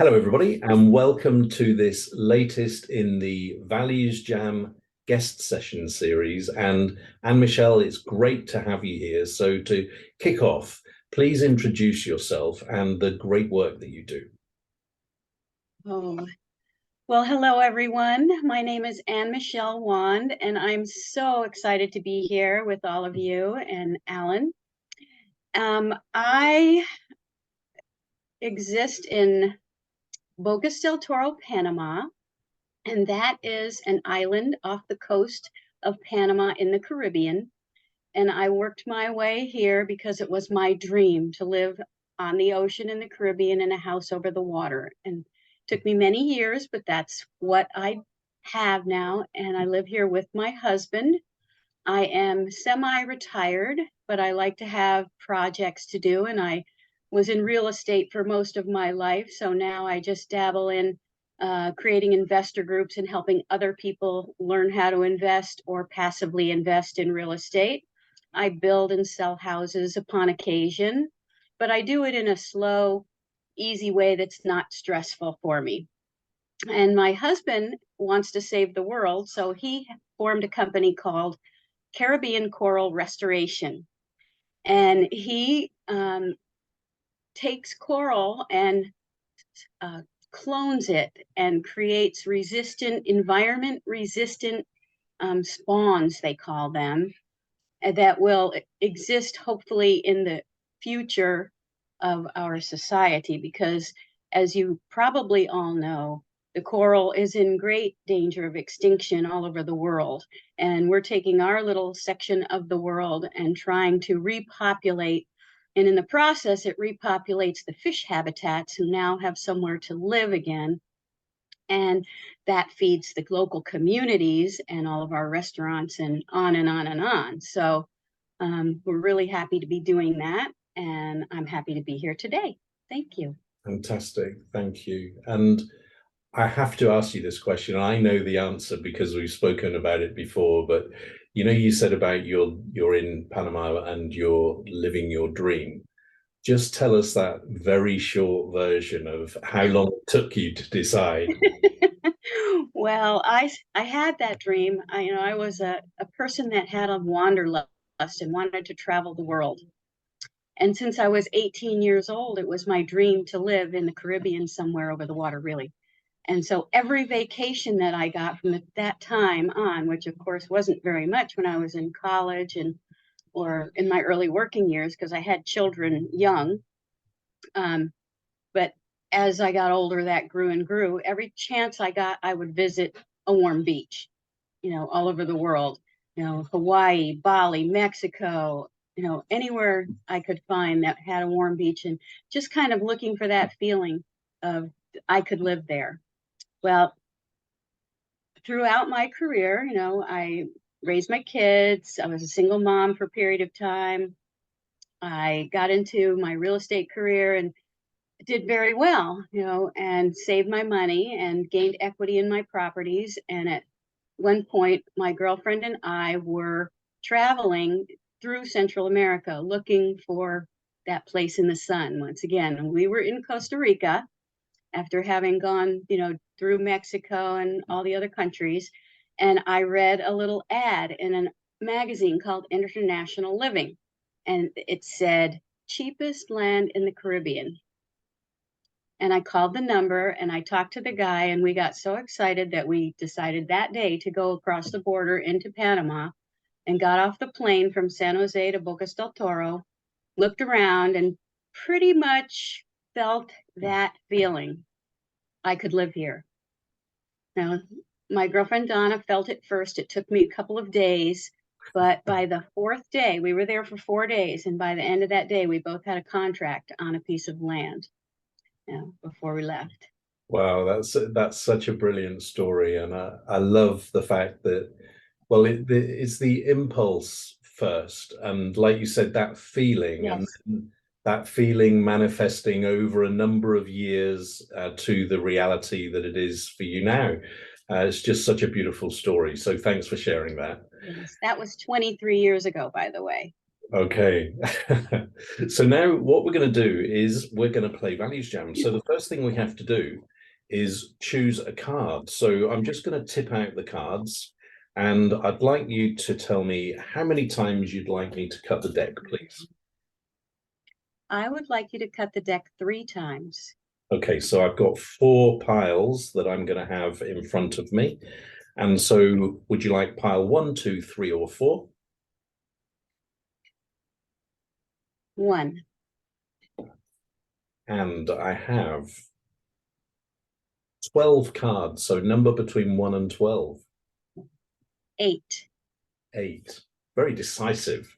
Hello, everybody, and welcome to this latest in the ValuesJam guest session series. And Michelle, it's great to have you here. So to kick off, please introduce yourself and the great work that you do. Oh, well, hello, everyone. My name is Michelle Wand, and I'm so excited to be here with all of you and Alan. I exist in Bocas del Toro, Panama, and that is an island off the coast of Panama in the Caribbean. And I worked my way here because it was my dream to live on the ocean in the Caribbean in a house over the water. And it took me many years, but that's what I have now. And I live here with my husband. I am semi-retired, but I like to have projects to do. And I was in real estate for most of my life. So now I just dabble in creating investor groups and helping other people learn how to invest or passively invest in real estate. I build and sell houses upon occasion, but I do it in a slow, easy way that's not stressful for me. And my husband wants to save the world, so he formed a company called Caribbean Coral Restoration. And he takes coral and clones it and creates environment resistant spawns, they call them, that will exist hopefully in the future of our society. Because as you probably all know, the coral is in great danger of extinction all over the world. And we're taking our little section of the world and trying to repopulate. And in the process, it repopulates the fish habitats who now have somewhere to live again. And that feeds the local communities and all of our restaurants and on and on and on. So we're really happy to be doing that. And I'm happy to be here today. Thank you. Fantastic. Thank you. And I have to ask you this question. I know the answer because we've spoken about it before, but you said about you're in Panama and you're living your dream. Just tell us that very short version of how long it took you to decide. Well, I had that dream. I was a person that had a wanderlust and wanted to travel the world. And since I was 18 years old, it was my dream to live in the Caribbean somewhere over the water, really. And so every vacation that I got from that time on, which of course wasn't very much when I was in college or in my early working years, because I had children young. But as I got older, that grew and grew. Every chance I got, I would visit a warm beach, all over the world, Hawaii, Bali, Mexico, anywhere I could find that had a warm beach, and just kind of looking for that feeling of I could live there. Well, throughout my career, I raised my kids. I was a single mom for a period of time. I got into my real estate career and did very well, and saved my money and gained equity in my properties. And at one point, my girlfriend and I were traveling through Central America looking for that place in the sun once again. And we were in Costa Rica after having gone, through Mexico and all the other countries. And I read a little ad in a magazine called International Living. And it said, cheapest land in the Caribbean. And I called the number and I talked to the guy, and we got so excited that we decided that day to go across the border into Panama, and got off the plane from San Jose to Bocas del Toro, looked around, and pretty much felt that feeling. I could live here. Now, my girlfriend Donna felt it first. It took me a couple of days, but by the fourth day, we were there for 4 days. And by the end of that day, we both had a contract on a piece of land, before we left. Wow, that's such a brilliant story, and I love the fact that, well, it's the impulse first, and like you said, that feeling, Yes. and then that feeling manifesting over a number of years to the reality that it is for you now. It's just such a beautiful story. So thanks for sharing that. Yes, that was 23 years ago, by the way. Okay. So now what we're going to do is we're going to play Values Jam. So the first thing we have to do is choose a card. So I'm just going to tip out the cards, and I'd like you to tell me how many times you'd like me to cut the deck, please. I would like you to cut the deck 3 times. Okay, so I've got 4 piles that I'm going to have in front of me. And so would you like pile 1, 2, 3, or 4? 1. And I have 12 cards, so number between 1 and 12. 8. 8. Very decisive.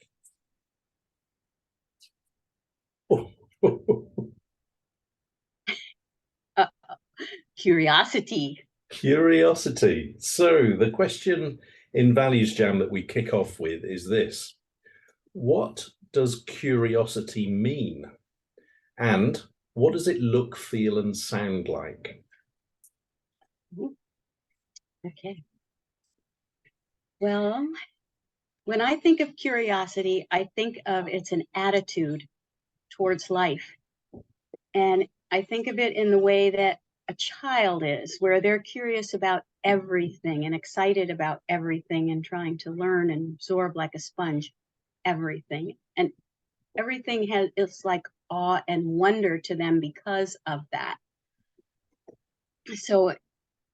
Curiosity. Curiosity. So the question in Values Jam that we kick off with is this: what does curiosity mean? And what does it look, feel, and sound like? Okay. Well, when I think of curiosity, I think of it's an attitude towards life. And I think of it in the way that a child is, where they're curious about everything and excited about everything and trying to learn and absorb like a sponge everything. And everything has, it's like awe and wonder to them because of that. So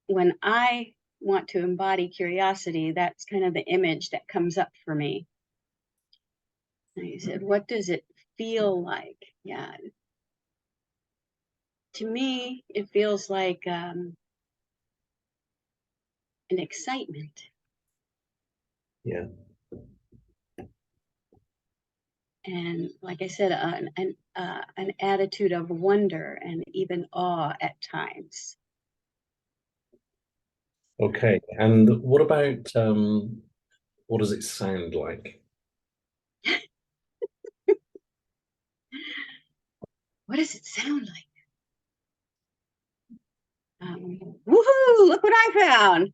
when I want to embody curiosity, that's kind of the image that comes up for me. And he said, what does it feel like? Yeah. To me, it feels like an excitement. Yeah. And like I said, an attitude of wonder and even awe at times. Okay. And what about what does it sound like? What does it sound like? Woohoo! Look what I found.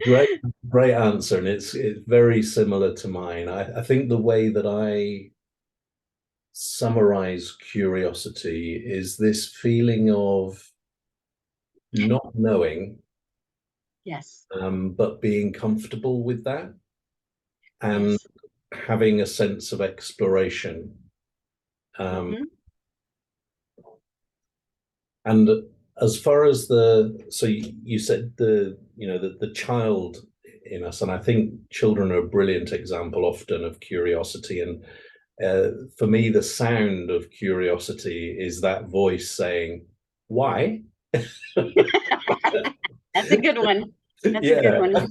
Great, great answer, and it's very similar to mine. I think the way that I summarize curiosity is this feeling of not knowing, Yes. but being comfortable with that and Yes. having a sense of exploration. Mm-hmm. And as far as so you said the child in us, and I think children are a brilliant example often of curiosity. And for me, the sound of curiosity is that voice saying, "Why?" That's a good one. That's a good Yeah, one. There's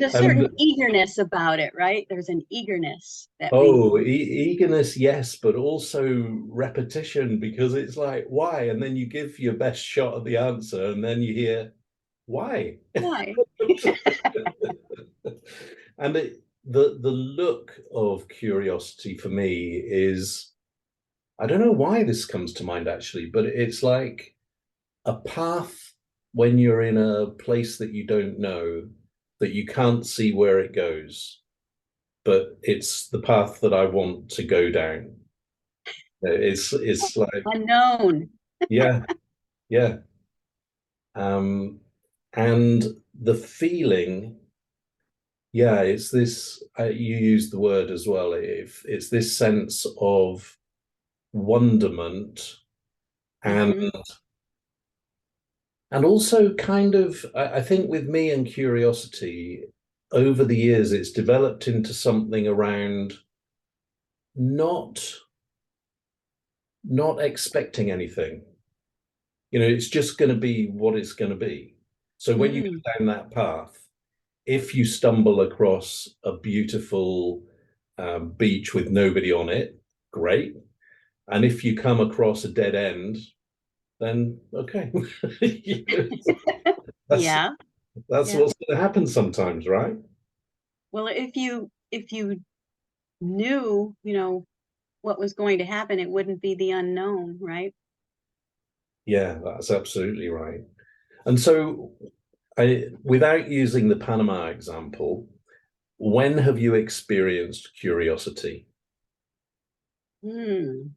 a and certain eagerness about it, right? There's an eagerness that we. oh, eagerness, yes, but also repetition, because it's like, "Why?" And then you give your best shot at the answer, and then you hear, "Why?" Why? And the look of curiosity for me is, I don't know why this comes to mind actually, but it's like a path when you're in a place that you don't know, that you can't see where it goes, but it's the path that I want to go down. It's like, Unknown. yeah, yeah. And the feeling, yeah, it's this, you use the word as well, if it's this sense of wonderment, and Mm-hmm. also kind of, I think with me and curiosity, over the years it's developed into something around not not expecting anything. It's just going to be what it's going to be. So when you Mm. go down that path, if you stumble across a beautiful beach with nobody on it, great. And if you come across a dead end, then okay. that's Yeah. that's Yeah. what's going to happen sometimes, right? Well, if you knew, what was going to happen, it wouldn't be the unknown, right? Yeah, that's absolutely right. And so, without using the Panama example, When have you experienced curiosity? Hmm.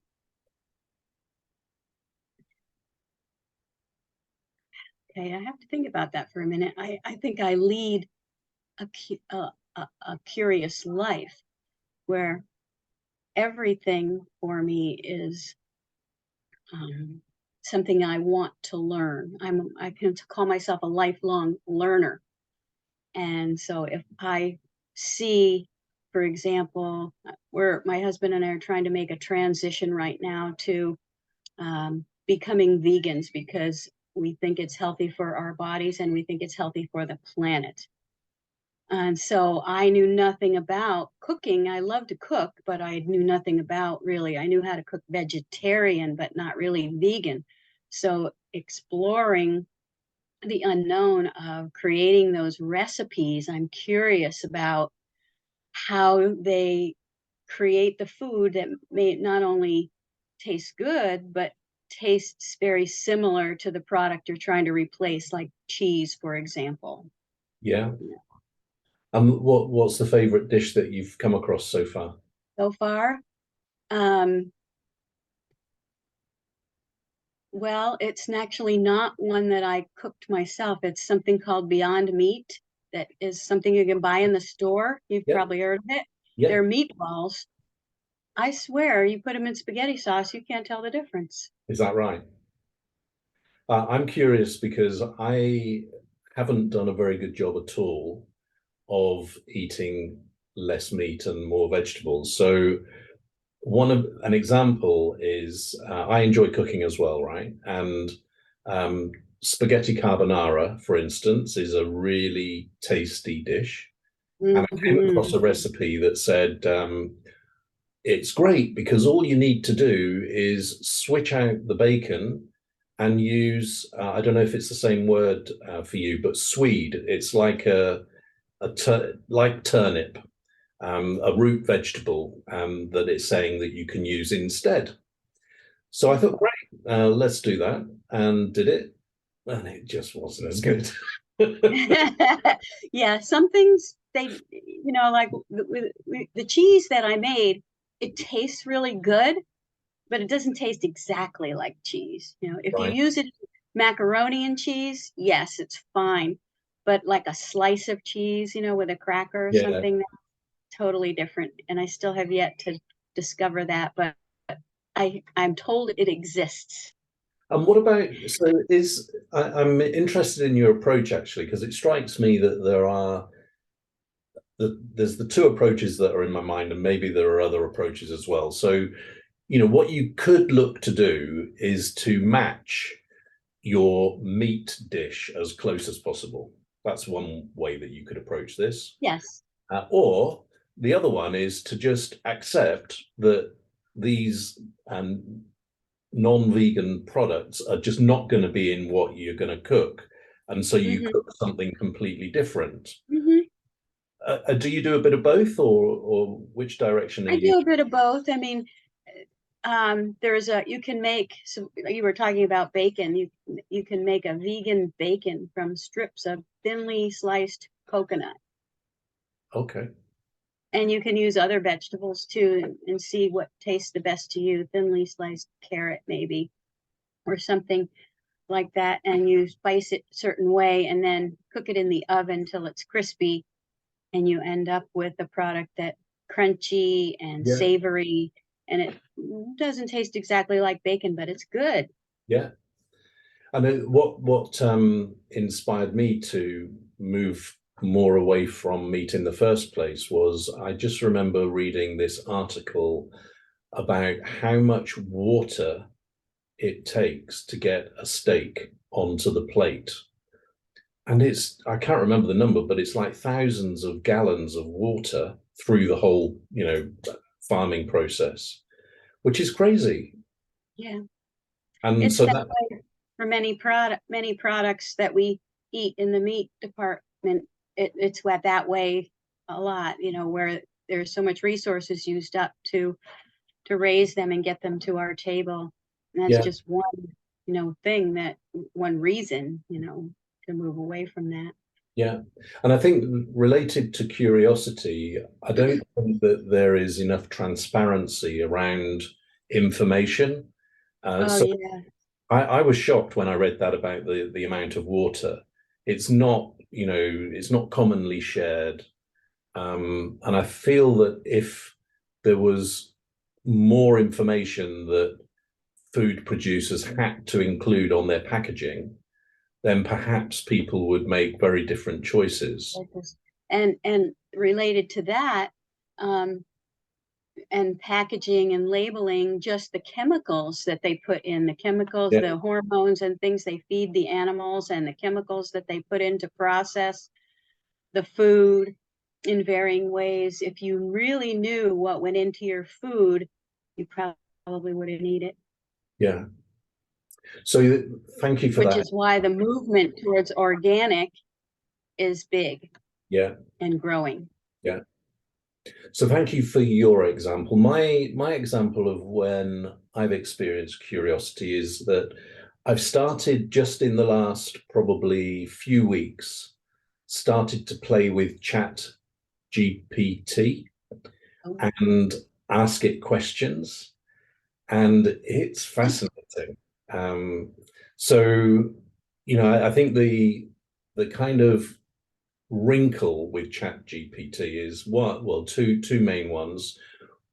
Okay, I have to think about that for a minute. I think I lead a curious life where everything for me is something I want to learn. I can call myself a lifelong learner. And so if I see, for example, where my husband and I are trying to make a transition right now to becoming vegans because we think it's healthy for our bodies and we think it's healthy for the planet. And so I knew nothing about cooking. I love to cook, but I knew nothing about really. I knew how to cook vegetarian, but not really vegan. So exploring the unknown of creating those recipes, I'm curious about how they create the food that may not only taste good, but tastes very similar to the product you're trying to replace, like cheese, for example. Yeah. What's the favorite dish that you've come across so far? So far, um, well, it's actually not one that I cooked myself. It's something called Beyond Meat that is something you can buy in the store. You've Yeah, probably heard of it. yeah. They're meatballs. I swear, you put them in spaghetti sauce, you can't tell the difference. Is that right? I'm curious because I haven't done a very good job at all of eating less meat and more vegetables. So an example is I enjoy cooking as well, right? And um, spaghetti carbonara, for instance, is a really tasty dish. And I came across Hmm. a recipe that said it's great because all you need to do is switch out the bacon and use I don't know if it's the same word for you, but swede. It's like like turnip, a root vegetable that it's saying that you can use instead. So I thought, great, let's do that, and did it, and it just wasn't as good. Yeah, some things like the cheese that I made, it tastes really good, but it doesn't taste exactly like cheese. If you Right? use it macaroni and cheese, yes, it's fine. But like a slice of cheese, with a cracker or Yeah. something, that's totally different. And I still have yet to discover that, but I'm told it exists. And what about, so I'm interested in your approach actually, because it strikes me that there's the two approaches that are in my mind, and maybe there are other approaches as well. So, what you could look to do is to match your meat dish as close as possible. That's one way that you could approach this. Yes. Or the other one is to just accept that these non-vegan products are just not going to be in what you're going to cook. And so you Hmm. cook something completely different. Hmm. Do you do a bit of both, or which direction are I you? do a bit of both. I mean, you can make some, you were talking about bacon. You can make a vegan bacon from strips of thinly sliced coconut. Okay. And you can use other vegetables too and see what tastes the best to you. Thinly sliced carrot, maybe, or something like that. And you spice it a certain way and then cook it in the oven till it's crispy. And you end up with a product that crunchy and Yeah. savory. And it doesn't taste exactly like bacon, but it's good. Yeah. I know what inspired me to move more away from meat in the first place was I just remember reading this article about how much water it takes to get a steak onto the plate. And I can't remember the number, but it's like thousands of gallons of water through the whole, farming process, which is crazy. Yeah. And It's so that that, way for many products that we eat in the meat department. It's that way a lot, where there's so much resources used up to raise them and get them to our table. And that's yeah, just one, thing one reason, to move away from that. Yeah. And I think related to curiosity, I don't think that there is enough transparency around information. Oh So yeah. I was shocked when I read that about the amount of water. It's not, it's not commonly shared. And I feel that if there was more information that food producers had to include on their packaging, then perhaps people would make very different choices. And related to that, um, and packaging and labeling just the chemicals that they put in, the chemicals, Yeah, the hormones and things they feed the animals, and the chemicals that they put in to process the food in varying ways. If you really knew what went into your food, you probably wouldn't eat it. yeah. So thank you for Which that. is why the movement towards organic is big Yeah, and growing. yeah. So thank you for your example. My example of when I've experienced curiosity is that I've started just in the last probably few weeks, started to play with Chat GPT Oh. and ask it questions, and it's fascinating. Um, so, I think the kind of wrinkle with Chat GPT is what, well, two main ones.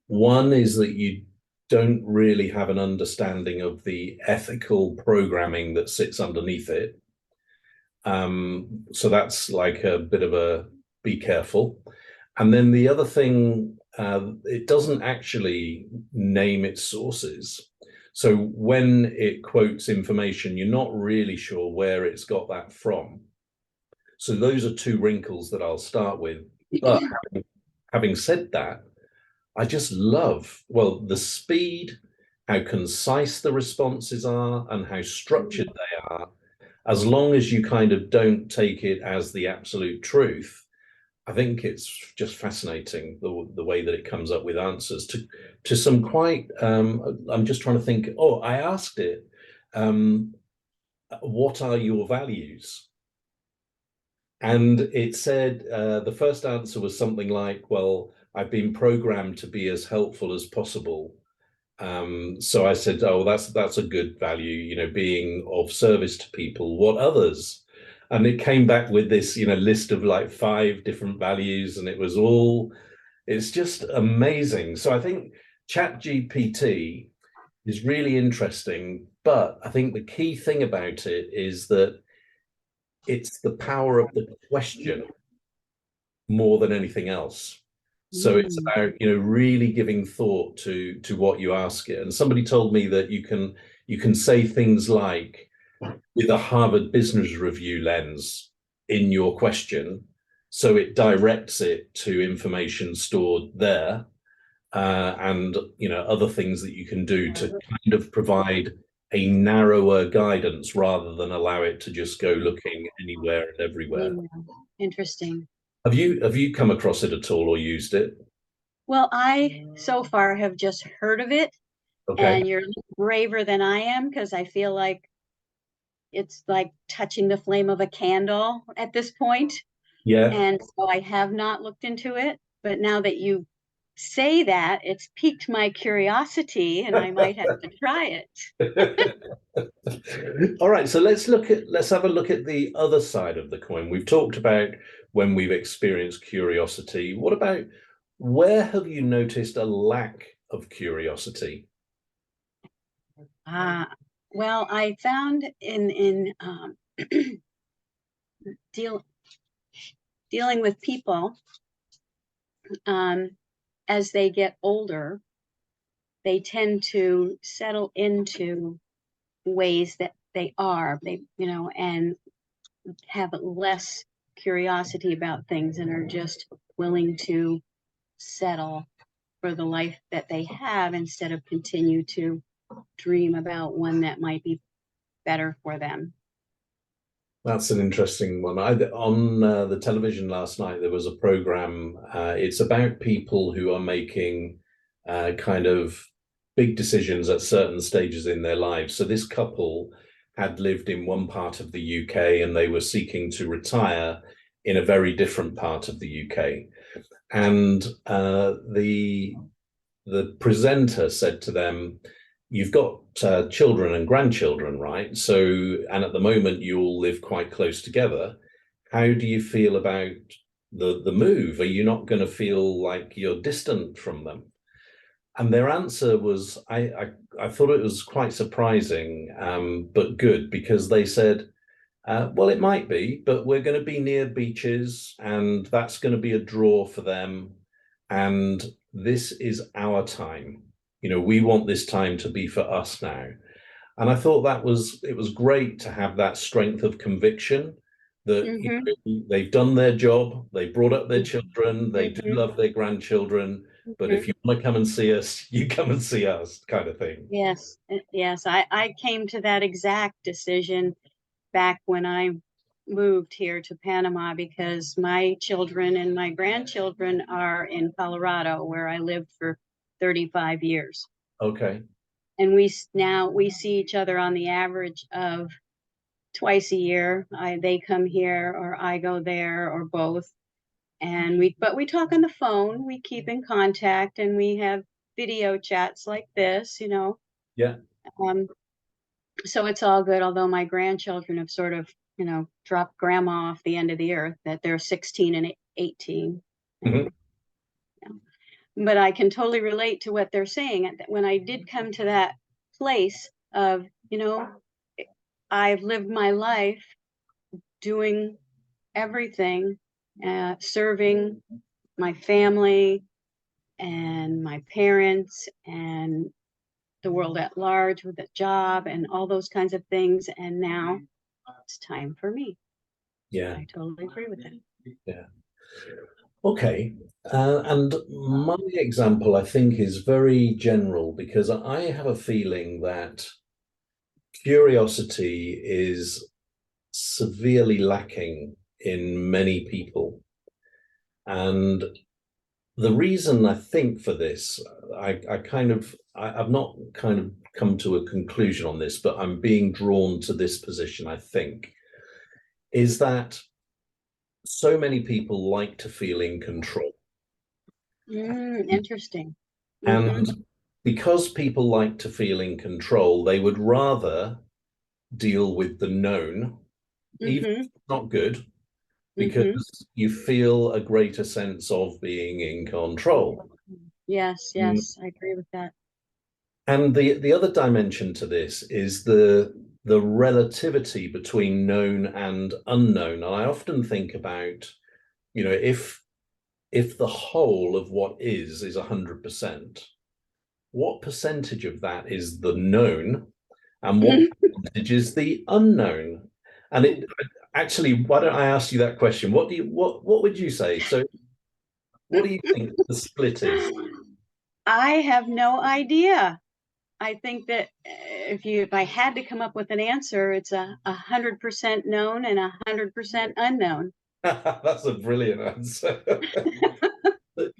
One is that you don't really have an understanding of the ethical programming that sits underneath it. So that's like a bit of a be careful. And then the other thing, it doesn't actually name its sources. So when it quotes information, you're not really sure where it's got that from. So those are two wrinkles that I'll start with. But having said that, I just love, well, the speed, how concise the responses are, and how structured they are. As long as you kind of don't take it as the absolute truth, I think it's just fascinating the way that it comes up with answers to some quite. I'm just trying to think. Oh, I asked it, um, "What are your values?" And it said the first answer was something like, "Well, I've been programmed to be as helpful as possible." So I said, "Oh, that's a good value, being of service to people. What others?" And it came back with this, list of like 5 different values, and it's just amazing. So I think Chat GPT is really interesting, but I think the key thing about it is that it's the power of the question more than anything else. So it's Mm. about, really giving thought to what you ask it. And somebody told me that you can say things like, with a Harvard Business Review lens in your question, so it directs it to information stored there, and other things that you can do to kind of provide a narrower guidance rather than allow it to just go looking anywhere and everywhere. Yeah. Interesting. Have you come across it at all or used it? Well, I so far have just heard of it, Okay. and you're braver than I am because I feel like it's like touching the flame of a candle at this point. Yeah. And so I have not looked into it. But now that you say that, it's piqued my curiosity and I might have to try it. All right, so let's have a look at the other side of the coin. We've talked about when we've experienced curiosity. What about, where have you noticed a lack of curiosity? Ah, well, I found in deal dealing with people, um, as they get older, they tend to settle into ways that they are, and have less curiosity about things and are just willing to settle for the life that they have instead of continue to dream about one that might be better for them. That's an interesting one. On the television last night, there was a program. It's about people who are making kind of big decisions at certain stages in their lives. So this couple had lived in one part of the UK and they were seeking to retire in a very different part of the UK. And the presenter said to them, you've got children and grandchildren, right? So, and at the moment you all live quite close together. How do you feel about the move? Are you not going to feel like you're distant from them? And their answer was, I thought it was quite surprising, but good, because they said, well, it might be, but we're going to be near beaches, and that's going to be a draw for them. And this is our time. You know, we want this time to be for us now. And I thought it was great to have that strength of conviction that you Mm-hmm. know, they've done their job, they brought up their children, they do Mm-hmm. love their grandchildren, but if you want to come and see us, you come and see us, kind of thing. Yes, yes. I came to that exact decision back when I moved here to Panama because my children and my grandchildren are in Colorado, where I lived for 35 years. Okay. And we see each other on the average of twice a year. They come here or I go there or both. And we talk on the phone, we keep in contact, and we have video chats like this, Yeah. Um, so it's all good, although my grandchildren have sort of, dropped grandma off the end of the earth, that they're 16 and 18. Mhm. But I can totally relate to what they're saying. When I did come to that place of, I've lived my life doing everything, serving my family and my parents and the world at large with a job and all those kinds of things. And now it's time for me. Yeah. I totally agree with that. Yeah. Okay. And my example, I think, is very general because I have a feeling that curiosity is severely lacking in many people. And the reason I think for this, I've not kind of come to a conclusion on this, but I'm being drawn to this position, I think, is that so many people like to feel in control. Interesting. Mm-hmm. And because people like to feel in control, they would rather deal with the known, even if Mm-hmm. it's not good, Mm-hmm. because you feel a greater sense of being in control. Yes, Mm. yes, I agree with that. And the other dimension to this is the relativity between known and unknown. And I often think about, you know, if the whole of what is 100%, what percentage of that is the known and what percentage is the unknown? And it actually, why don't I ask you that question? What would you say? So what do you think the split is? I have no idea. I think that if I had to come up with an answer, it's 100% known and 100% unknown. That's a brilliant answer.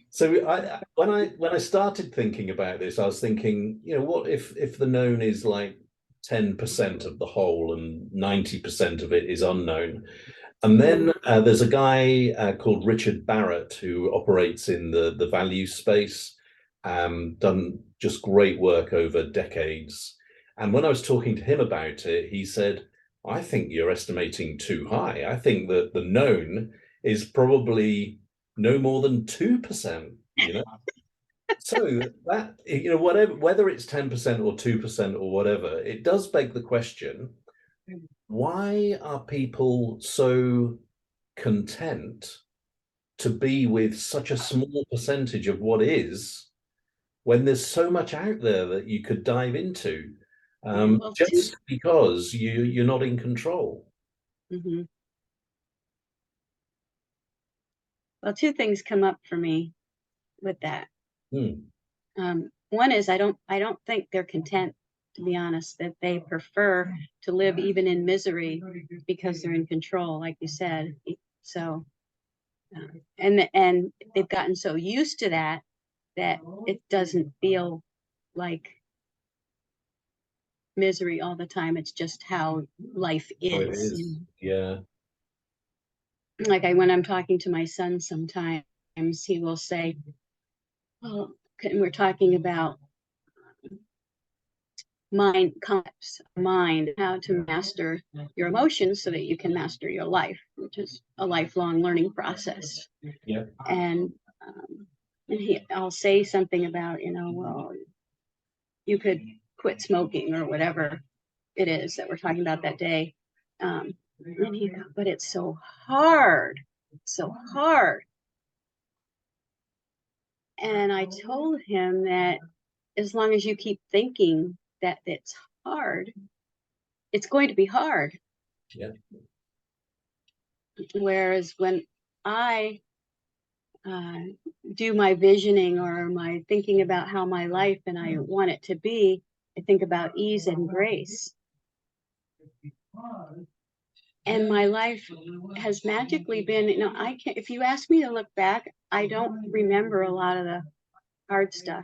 So when I started thinking about this, I was thinking, you know, what if the known is like 10% of the whole and 90% of it is unknown? And then there's a guy called Richard Barrett who operates in the value space, done just great work over decades. And when I was talking to him about it, he said, I think you're estimating too high. I think that the known is probably no more than 2%, you know? So that, you know, whatever, whether it's 10% or 2% or whatever, it does beg the question, why are people so content to be with such a small percentage of what is when there's so much out there that you could dive into, Well, just because you're not in control? mhm. Well, two things come up for me with that. Hmm. One is I don't think they're content, to be honest, that they prefer to live even in misery because they're in control, like you said. So, and they've gotten so used to that it doesn't feel like misery all the time. It's just how life Oh, it is. is. Yeah. like when I'm talking to my son, sometimes he will say, well, we're talking about mind concepts, mind, how to master your emotions so that you can master your life, which is a lifelong learning process. Yeah. And I'll say something about, well, you could quit smoking or whatever it is that we're talking about that day. And he goes, but it's so hard, so hard. And I told him that as long as you keep thinking that it's hard, it's going to be hard. Yeah. Whereas when I do my visioning or my thinking about how my life and I want it to be, I think about ease and grace. And my life has magically been, I can't, if you ask me to look back, I don't remember a lot of the hard stuff.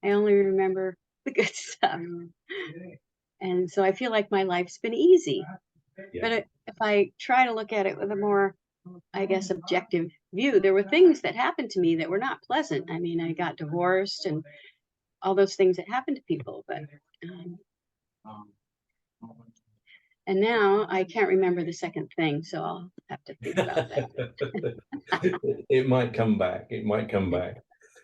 I only remember the good stuff. And so I feel like my life's been easy. Yeah. But if I try to look at it with a more, I guess, objective view, there were things that happened to me that were not pleasant. I mean, I got divorced and all those things that happen to people. But and now I can't remember the second thing, so I'll have to think about that. It might come back. It might come back.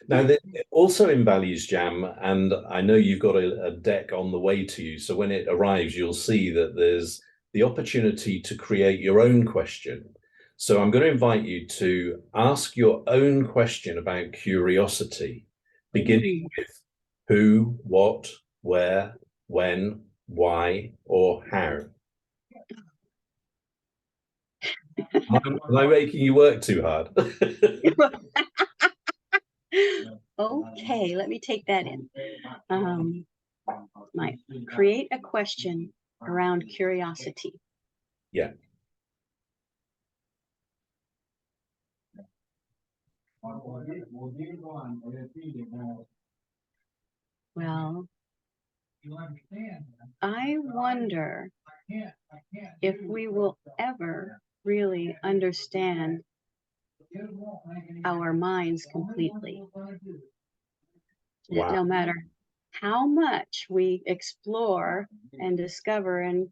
Now, also in ValuesJam, and I know you've got a deck on the way to you, so when it arrives, you'll see that there's the opportunity to create your own question. So I'm going to invite you to ask your own question about curiosity, beginning with who, what, where, when, why, or how. Am I making you work too hard? Okay, let me take that in. Create a question around curiosity. Yeah. Well, I wonder if we will ever really understand our minds completely. Wow. No matter how much we explore and discover in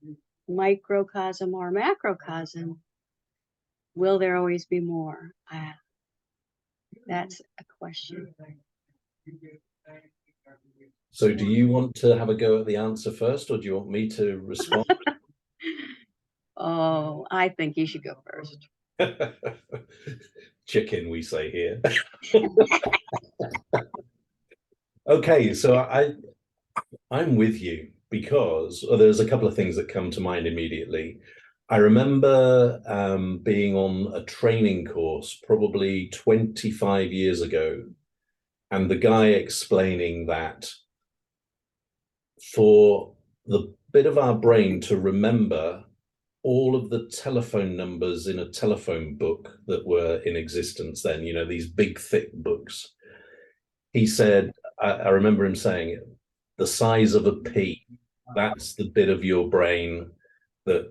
microcosm or macrocosm, will there always be more? That's a question. So do you want to have a go at the answer first, or do you want me to respond? Oh, I think you should go first. Chicken, we say here. Okay, so I'm with you because there's a couple of things that come to mind immediately. I remember being on a training course probably 25 years ago, and the guy explaining that for the bit of our brain to remember all of the telephone numbers in a telephone book that were in existence then, these big, thick books. He said, I remember him saying, the size of a pea, that's the bit of your brain that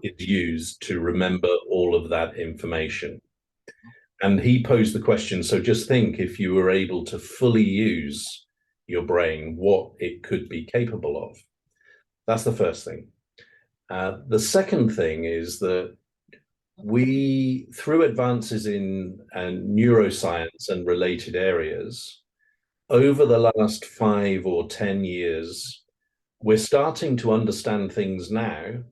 is used to remember all of that information. And he posed the question, so just think if you were able to fully use your brain, what it could be capable of. That's the first thing. The second thing is that we, through advances in neuroscience and related areas, over the last 5 or 10 years, we're starting to understand things now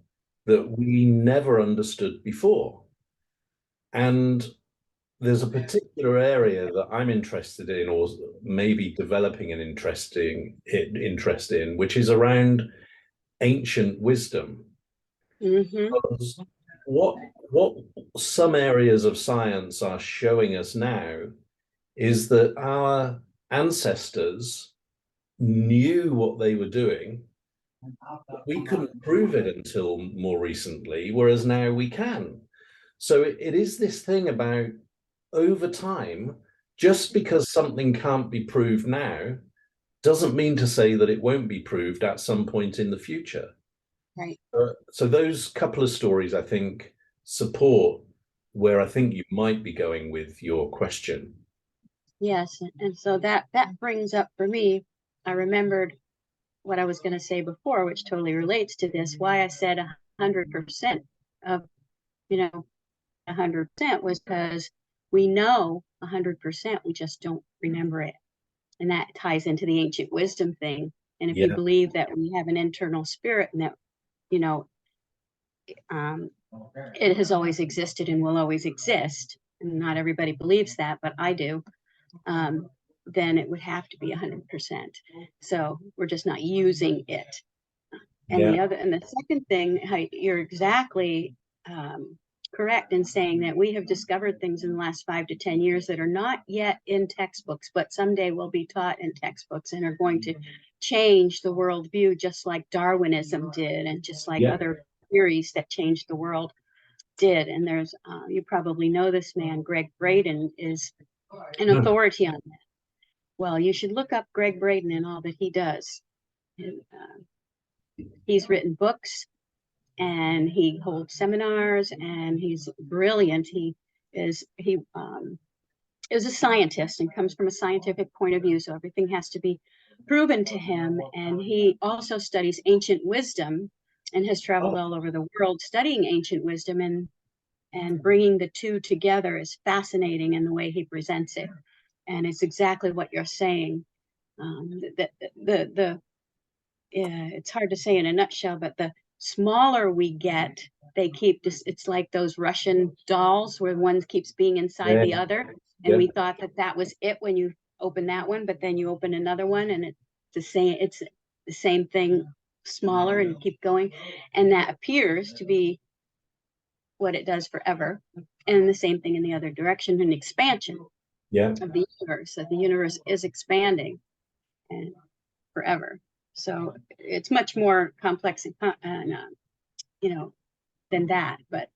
that we never understood before. And there's a particular area that I'm interested in, or maybe developing an interest in, which is around ancient wisdom. Because what some areas of science are showing us now is that our ancestors knew what they were doing. We couldn't prove it until more recently, whereas now we can. So it is this thing about, over time, just because something can't be proved now doesn't mean to say that it won't be proved at some point in the future. Right. So those couple of stories, I think, support where I think you might be going with your question. Yes, and so that brings up for me, I remembered what I was going to say before, which totally relates to this. Why I said 100% of, 100% was because we know 100%, we just don't remember it. And that ties into the ancient wisdom thing. And if you believe that we have an internal spirit and that, it has always existed and will always exist, and not everybody believes that, but I do, then it would have to be 100%. So we're just not using it. And the second thing, you're exactly correct in saying that we have discovered things in the last 5 to 10 years that are not yet in textbooks, but someday will be taught in textbooks and are going to change the worldview, just like Darwinism did, and just like other theories that changed the world did. And there's, you probably know this man, Greg Braden, is an authority on that. Well, you should look up Greg Braden and all that he does. And, he's written books and he holds seminars and he's brilliant. He is a scientist and comes from a scientific point of view. So everything has to be proven to him. And he also studies ancient wisdom and has traveled all over the world studying ancient wisdom, and bringing the two together is fascinating in the way he presents it. And it's exactly what you're saying. It's hard to say in a nutshell, but the smaller we get, they keep this. It's like those Russian dolls where one keeps being inside the other. And we thought that was it when you open that one, but then you open another one and it's the same thing, smaller, and keep going. And that appears to be what it does forever. And the same thing in the other direction, an expansion of the universe. That the universe is expanding and forever. So it's much more complex and than that. But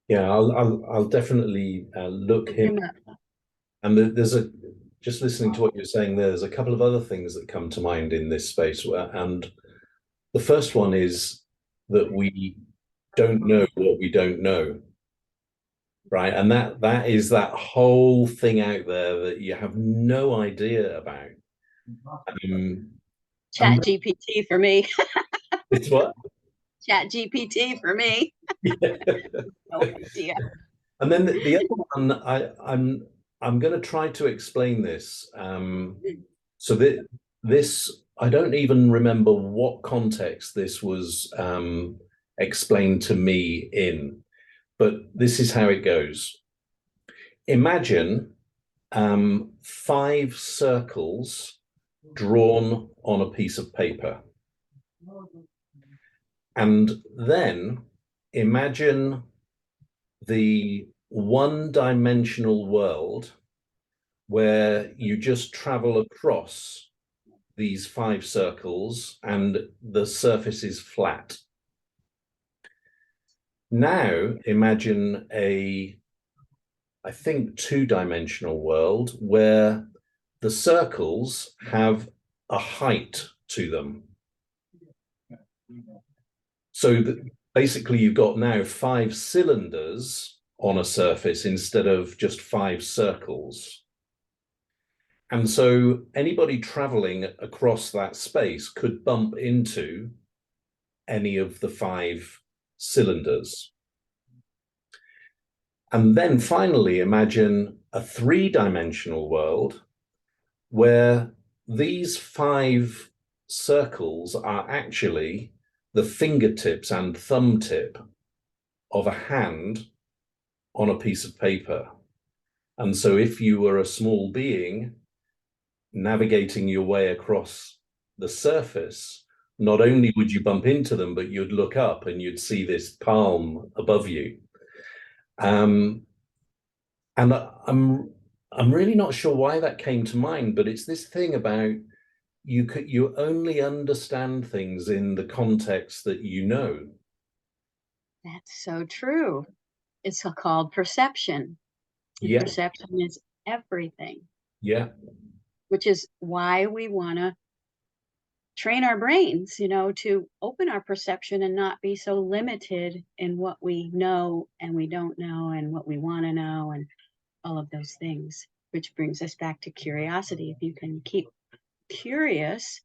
I'll definitely look him up. And there's just listening to what you're saying, there's a couple of other things that come to mind in this space. And the first one is that we don't know what we don't know. Right. And that is that whole thing out there that you have no idea about. Chat GPT for me. It's what? Chat GPT for me. No idea. And then the other one, I'm going to try to explain this. So this, I don't even remember what context this was explained to me in, but this is how it goes. Imagine 5 circles drawn on a piece of paper. And then imagine the one-dimensional world where you just travel across these 5 circles and the surface is flat. Now imagine I think 2-dimensional world where the circles have a height to them. So basically you've got now 5 cylinders on a surface instead of just 5 circles. And so anybody traveling across that space could bump into any of the 5 cylinders. And then finally, imagine a 3-dimensional world where these 5 circles are actually the fingertips and thumb tip of a hand on a piece of paper. And so if you were a small being navigating your way across the surface, not only would you bump into them, but you'd look up and you'd see this palm above you. And I'm really not sure why that came to mind, but it's this thing about you only understand things in the context that you know. That's so true. It's called perception. Yeah. Perception is everything. Yeah. Which is why we want to train our brains, to open our perception and not be so limited in what we know and we don't know and what we want to know and all of those things, which brings us back to curiosity. If you can keep curious,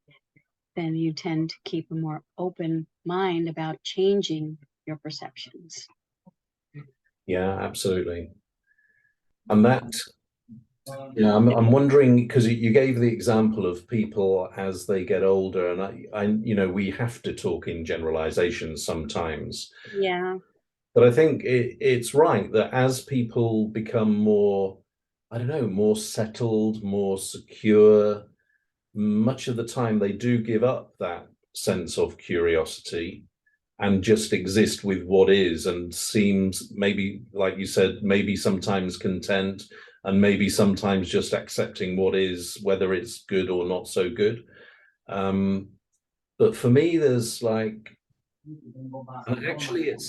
then you tend to keep a more open mind about changing your perceptions. Yeah, absolutely. And that, yeah, I'm wondering, because you gave the example of people as they get older, and we have to talk in generalizations sometimes. Yeah. But I think it's right that as people become more, I don't know, more settled, more secure, much of the time they do give up that sense of curiosity and just exist with what is, and seems, maybe like you said, maybe sometimes content, and maybe sometimes just accepting what is, whether it's good or not so good. But for me, there's like, and actually it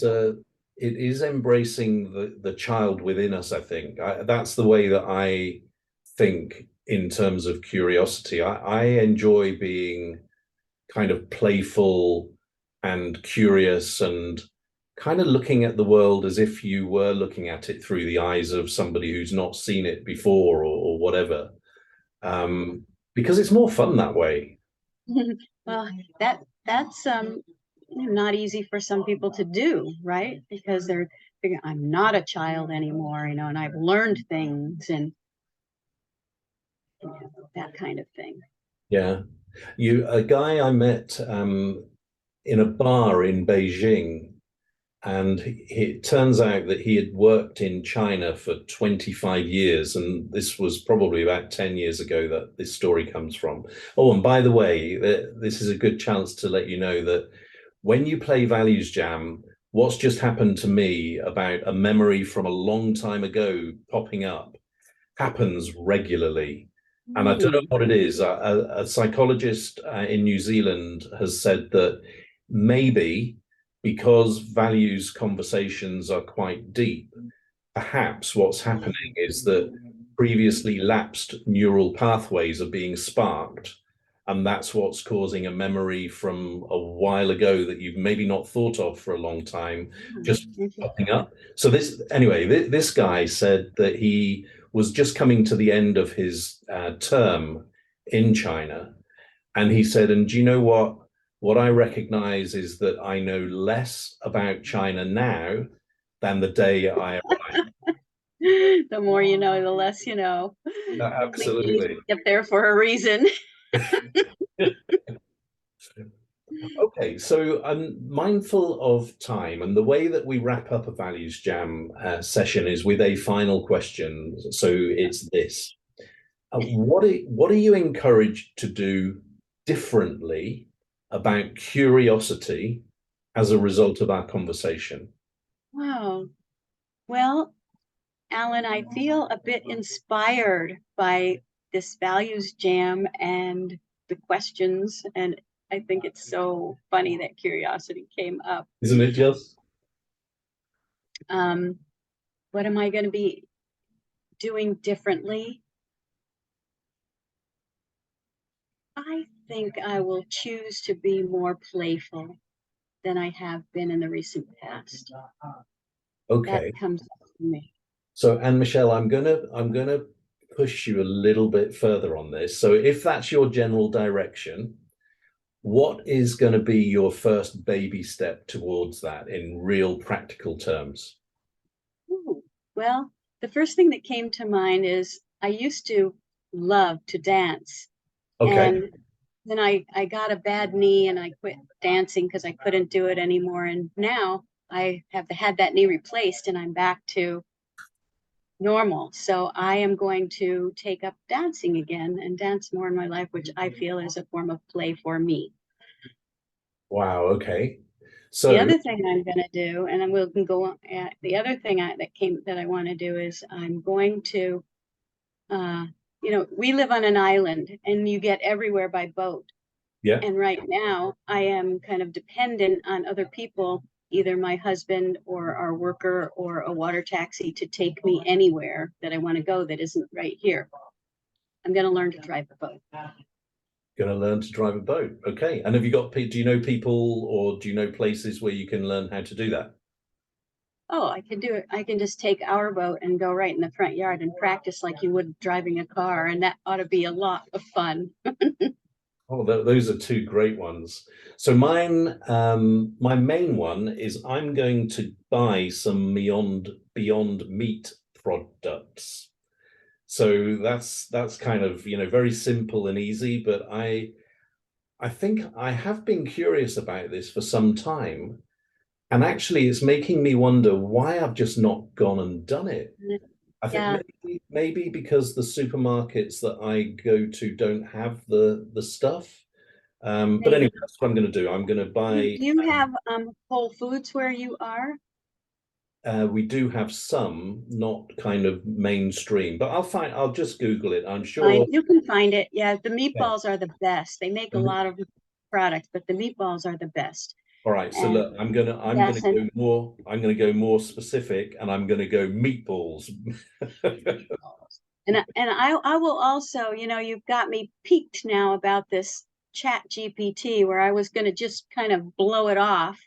is embracing the child within us. I think that's the way that I think in terms of curiosity. I enjoy being kind of playful and curious, and kind of looking at the world as if you were looking at it through the eyes of somebody who's not seen it before, or whatever. Because it's more fun that way. Well, that's not easy for some people to do, right? Because they're figuring, I'm not a child anymore, and I've learned things, and that kind of thing. Yeah. A guy I met in a bar in Beijing, and it turns out that he had worked in China for 25 years, and this was probably about 10 years ago that this story comes from. Oh, and by the way, this is a good chance to let you know that when you play ValuesJam, what's just happened to me about a memory from a long time ago popping up happens regularly. And I don't know what it is. A psychologist in New Zealand has said that maybe because values conversations are quite deep, perhaps what's happening is that previously lapsed neural pathways are being sparked. And that's what's causing a memory from a while ago that you've maybe not thought of for a long time, just popping up. So this guy said that he was just coming to the end of his term in China. And he said, and do you know what? What I recognize is that I know less about China now than the day I arrived. The more you know, the less you know. Absolutely. Get there for a reason. Okay, so I'm mindful of time, and the way that we wrap up a ValuesJam session is with a final question. So it's this: what are you encouraged to do differently about curiosity as a result of our conversation? Wow. Well, Alan, I feel a bit inspired by this ValuesJam and the questions, and I think it's so funny that curiosity came up. Isn't it just? What am I going to be doing differently? I think I will choose to be more playful than I have been in the recent past. Okay. That comes up to me. So, and Michelle, I'm gonna push you a little bit further on this. So if that's your general direction, what is going to be your first baby step towards that in real practical terms? Ooh, well, the first thing that came to mind is I used to love to dance. Okay. And then I got a bad knee and I quit dancing because I couldn't do it anymore. And now I have had that knee replaced and I'm back to normal. So I am going to take up dancing again and dance more in my life, which I feel is a form of play for me. Wow. Okay. The So other thing I'm going to do, and then we'll go on. The other thing that I want to do is I'm going to, we live on an island, and you get everywhere by boat. yeah. And right now, I am kind of dependent on other people, either my husband or our worker or a water taxi, to take me anywhere that I want to go that isn't right here. I'm going to learn to drive a boat. Going to learn to drive a boat. Okay. And have you got, do you know people or do you know places where you can learn how to do that? Oh, I can do it. I can just take our boat and go right in the front yard and practice like you would driving a car. And that ought to be a lot of fun. Oh, those are two great ones. So mine, my main one is I'm going to buy some Beyond Meat products. So that's kind of, very simple and easy, but I think I have been curious about this for some time. And actually it's making me wonder why I've just not gone and done it. I think Yeah. maybe because the supermarkets that I go to don't have the stuff. But anyway, that's what I'm going to do. I'm going to buy. Do you have Whole Foods where you are? We do have some, not kind of mainstream, but I'll just Google it. I'm sure. You can find it. Yeah, the Yeah. meatballs are the best. They make a lot of products, but the meatballs are the best. All right. So look, I'm gonna go more specific, and I'm gonna go meatballs. And I will also, you've got me piqued now about this Chat GPT, where I was going to just kind of blow it off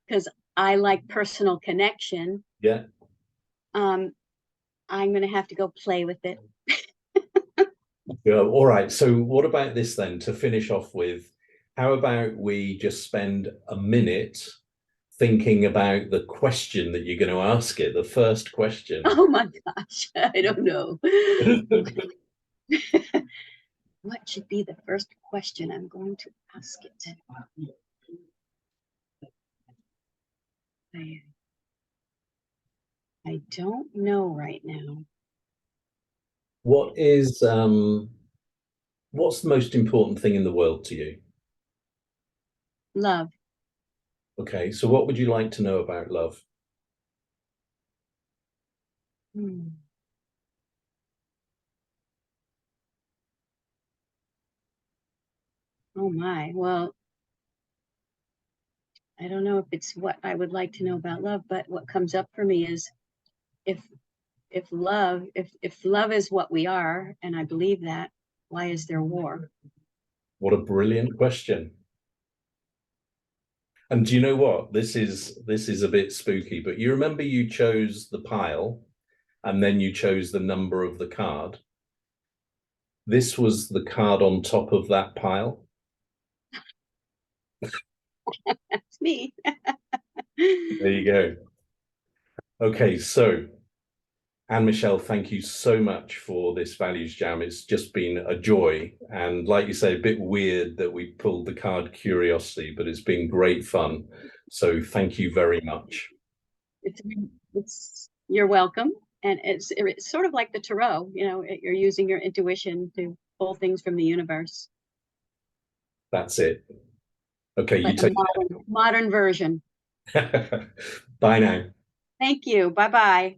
because I like personal connection. Yeah. I'm going to have to go play with it. Yeah. All right. So what about this then? To finish off with, how about we just spend a minute thinking about the question that you're going to ask it, the first question. Oh my gosh, I don't know. What should be the first question I'm going to ask it? I don't know right now. What's the most important thing in the world to you? Love. Okay, so what would you like to know about love? Oh my, well, I don't know if it's what I would like to know about love, but what comes up for me is if love is what we are, and I believe that, why is there war? What a brilliant question. And do you know what? This is a bit spooky, but you remember you chose the pile and then you chose the number of the card. This was the card on top of that pile. That's me. There you go. Okay, so Anne Michelle, thank you so much for this Values Jam. It's just been a joy. And like you say, a bit weird that we pulled the card Curiosity, but it's been great fun. So thank you very much. You're welcome. And it's sort of like the tarot, you're using your intuition to pull things from the universe. That's it. Okay, you take modern version. Bye now. Thank you. Bye-bye.